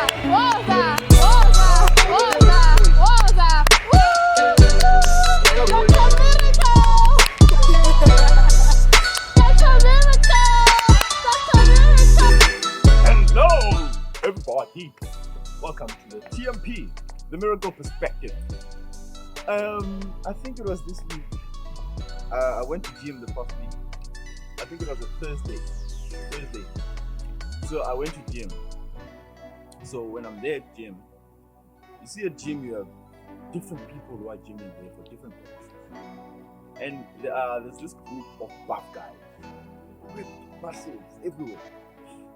Hello, everybody. Welcome to the TMP, the Miracle Perspective. I think it was this week. I went to gym the past week. I think it was a Thursday. So I went to gym. So when I'm there at gym, you see at gym you have different people who are gymming there for different purposes. And there's this group of buff guys with muscles everywhere.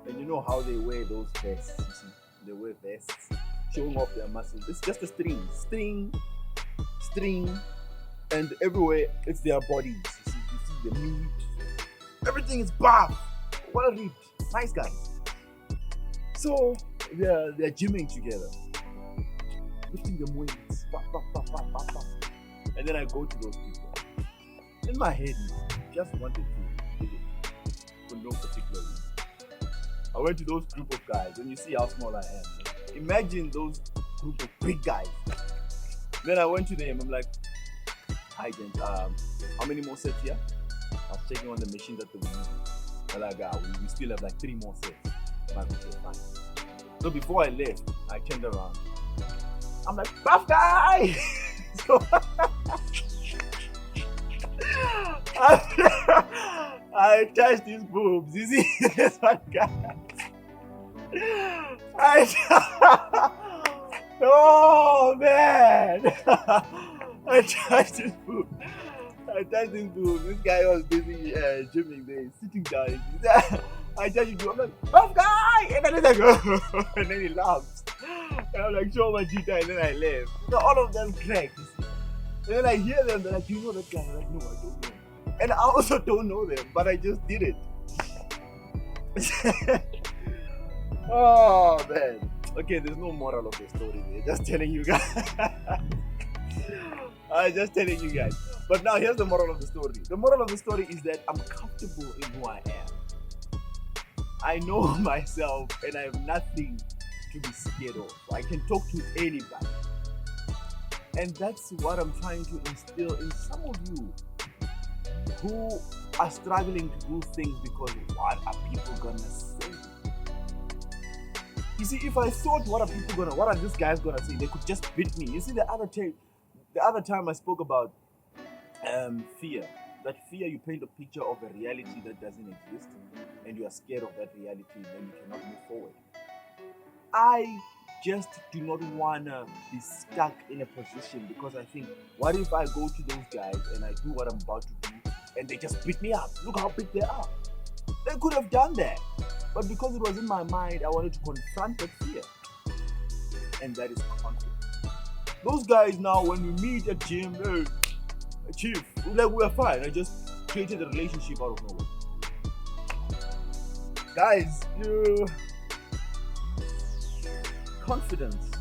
And you know how they wear those vests, you see? They wear vests showing off their muscles. It's just a string, and everywhere it's their bodies. You see the meat. Everything is buff. Well ripped. Nice guys. So they're gymming together. Lifting them weights. Buff. And then I go to those people. In my head, just wanted to do it for no particular reason. I went to those group of guys, and you see how small I am. Imagine those group of big guys. Then I went to them. I'm like, "Hi, gents. How many more sets here?" I was checking on the machine that we use. They're like, we still have like 3 more sets. I'm like, okay, fine. So before I left, I turned around. I'm like, "Buff guy!" So I touched his boobs. You see, this one guy. Oh man! I touched his boob. This guy was busy gymming there, sitting down. I touched his boob. I'm like, "Buff guy!" And then he's like, oh, and then he laughs. And I'm like, "Show my Gita," and then I left. So all of them cracked. And then I hear them, they're like, "Do you know that guy?" I'm like, "No, I don't know." And I also don't know them, but I just did it. Oh man. Okay, there's no moral of the story there. Just telling you guys. I'm just telling you guys. But now here's the moral of the story. The moral of the story is that I'm comfortable in who I am. I know myself and I have nothing to be scared of. I can talk to anybody. And that's what I'm trying to instill in some of you who are struggling to do things because what are people gonna say? You see, if I thought what are these guys gonna say, they could just beat me. You see, the other time I spoke about fear. That fear, you paint a picture of a reality that doesn't exist, and you are scared of that reality, and then you cannot move forward. I just do not wanna be stuck in a position because I think, what if I go to those guys and I do what I'm about to do, and they just beat me up? Look how big they are. They could have done that. But because it was in my mind, I wanted to confront that fear. And that is confidence. Those guys now, when we meet at gym, "Hey, chief, we're fine." I just created a relationship out of nowhere. Guys, confidence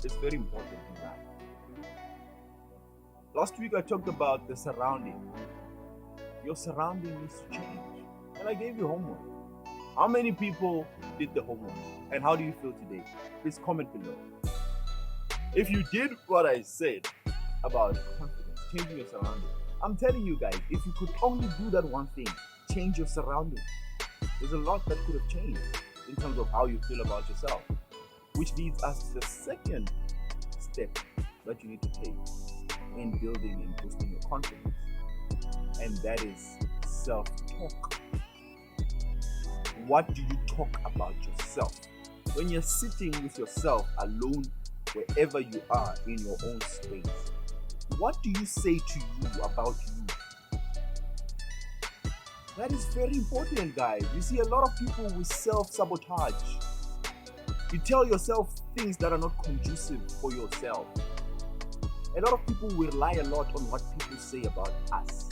is very important in life. Last week I talked about the surrounding. Your surrounding needs to change. And I gave you homework. How many people did the homework? And how do you feel today? Please comment below. If you did what I said about confidence, changing your surrounding, I'm telling you guys, if you could only do that one thing, change your surrounding, there's a lot that could have changed in terms of how you feel about yourself. Which leads us to the second step that you need to take in building and boosting your confidence. And that is self-talk. What do you talk about yourself? When you're sitting with yourself alone, wherever you are in your own space, what do you say to you about you? That is very important, guys. You see, a lot of people with self-sabotage. You tell yourself things that are not conducive for yourself. A lot of people rely a lot on what people say about us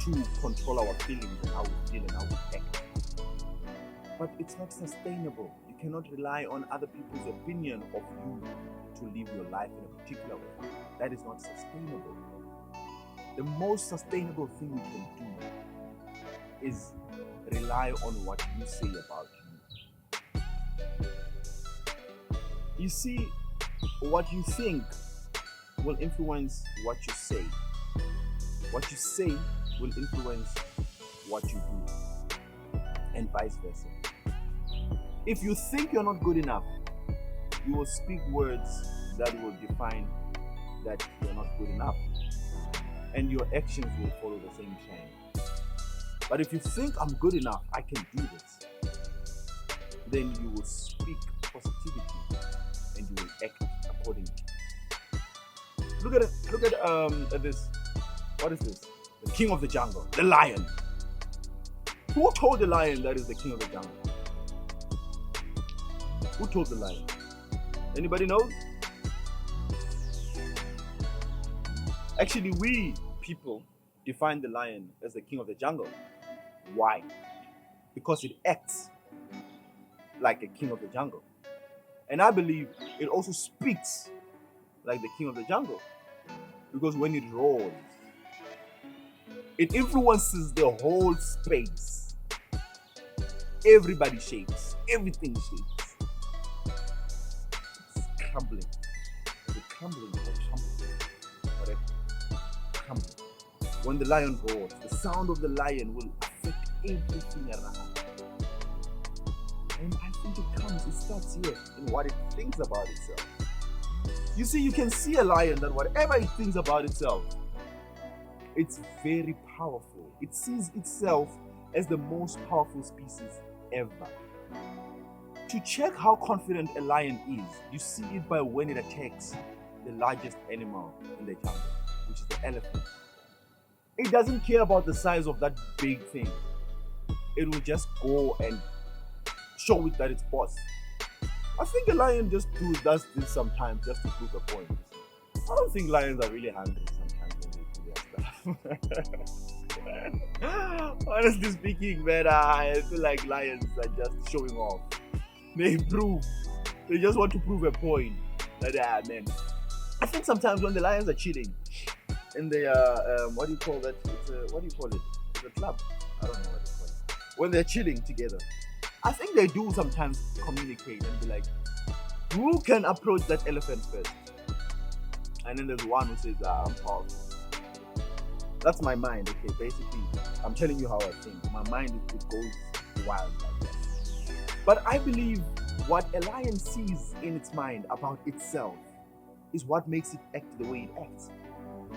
to control our feelings and how we feel and how we act. But it's not sustainable. You cannot rely on other people's opinion of you to live your life in a particular way. That is not sustainable. The most sustainable thing you can do is rely on what you say about you. You see, what you think will influence what you say. What you say will influence what you do, and vice versa. If you think you're not good enough, you will speak words that will define that you're not good enough, and your actions will follow the same chain. But if you think I'm good enough, I can do this, then you will speak positivity and you will act accordingly. Look at it. Look at this. What is this? The king of the jungle, the lion. Who told the lion that is the king of the jungle? Who told the lion? Anybody knows? Actually, we people define the lion as the king of the jungle. Why? Because it acts like a king of the jungle. And I believe it also speaks like the king of the jungle. Because when it roars, it influences the whole space. Everybody shakes. Everything shakes. It's crumbling. Is it crumbling or crumbling? Whatever. Crumbling. When the lion roars, the sound of the lion will affect everything around. And I think it starts here in what it thinks about itself. You see, you can see a lion that whatever it thinks about itself, it's very powerful. It sees itself as the most powerful species ever. To check how confident a lion is, you see it by when it attacks the largest animal in the jungle, which is the elephant. It doesn't care about the size of that big thing. It will just go and show it that it's boss. I think a lion just does this sometimes just to prove a point. I don't think lions are really hungry sometimes when they do their stuff. Honestly speaking, man, I feel like lions are just showing off. They just want to prove a point. That man. I think sometimes when the lions are chilling in the what do you call that? What do you call it? It's a club. I don't know what it's called. When they're chilling together, I think they do sometimes communicate and be like, who can approach that elephant first? And then there's one who says, I'm powerful. That's my mind, okay? Basically, I'm telling you how I think. My mind, it goes wild like that. But I believe what a lion sees in its mind about itself is what makes it act the way it acts.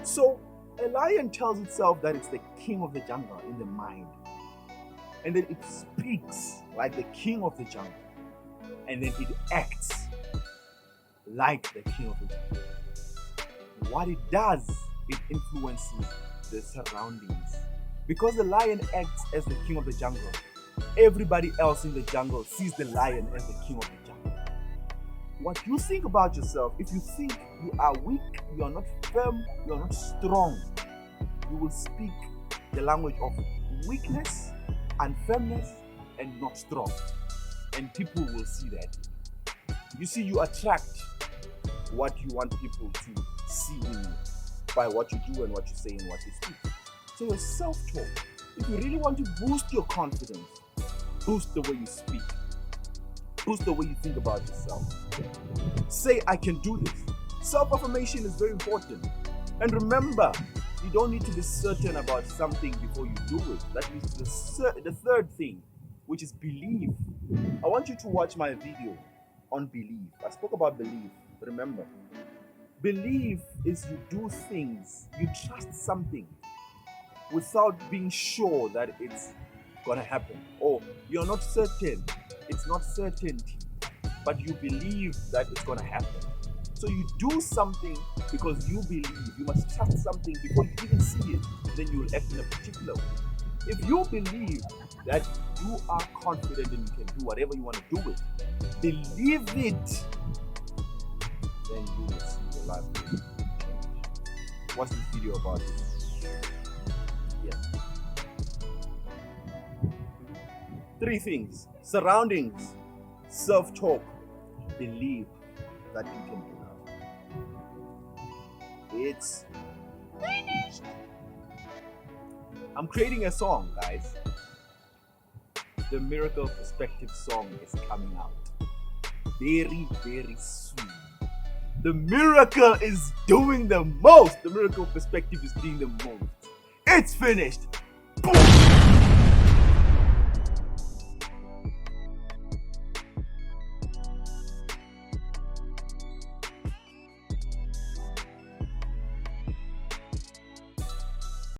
So, a lion tells itself that it's the king of the jungle in the mind. And then it speaks like the king of the jungle. And then it acts like the king of the jungle. What it does, it influences the surroundings. Because the lion acts as the king of the jungle, everybody else in the jungle sees the lion as the king of the jungle. What you think about yourself, if you think you are weak, you are not firm, you are not strong, you will speak the language of weakness, unfirmness, and not strong. And people will see that. You see, you attract what you want people to see in you by what you do and what you say and what you speak. So your self-talk, if you really want to boost your confidence, boost the way you speak, boost the way you think about yourself. Say, I can do this. Self-affirmation is very important. And remember, you don't need to be certain about something before you do it. That is the third thing, which is belief. I want you to watch my video on belief. I spoke about belief. Remember, belief is you do things, you trust something without being sure that it's gonna happen. Or you're not certain, it's not certainty, but you believe that it's gonna happen. So you do something because you believe. You must trust something before you even see it. Then you will act in a particular way. If you believe that you are confident and you can do whatever you want to do with, believe it, then you will see your life change. Watch this video about it. Yeah. 3 things: surroundings, self-talk, believe that you can do that. It's finished. I'm creating a song, guys. The Miracle Perspective song is coming out. very, very soon. The miracle is doing the most. The miracle perspective is doing the most. It's finished. Boom.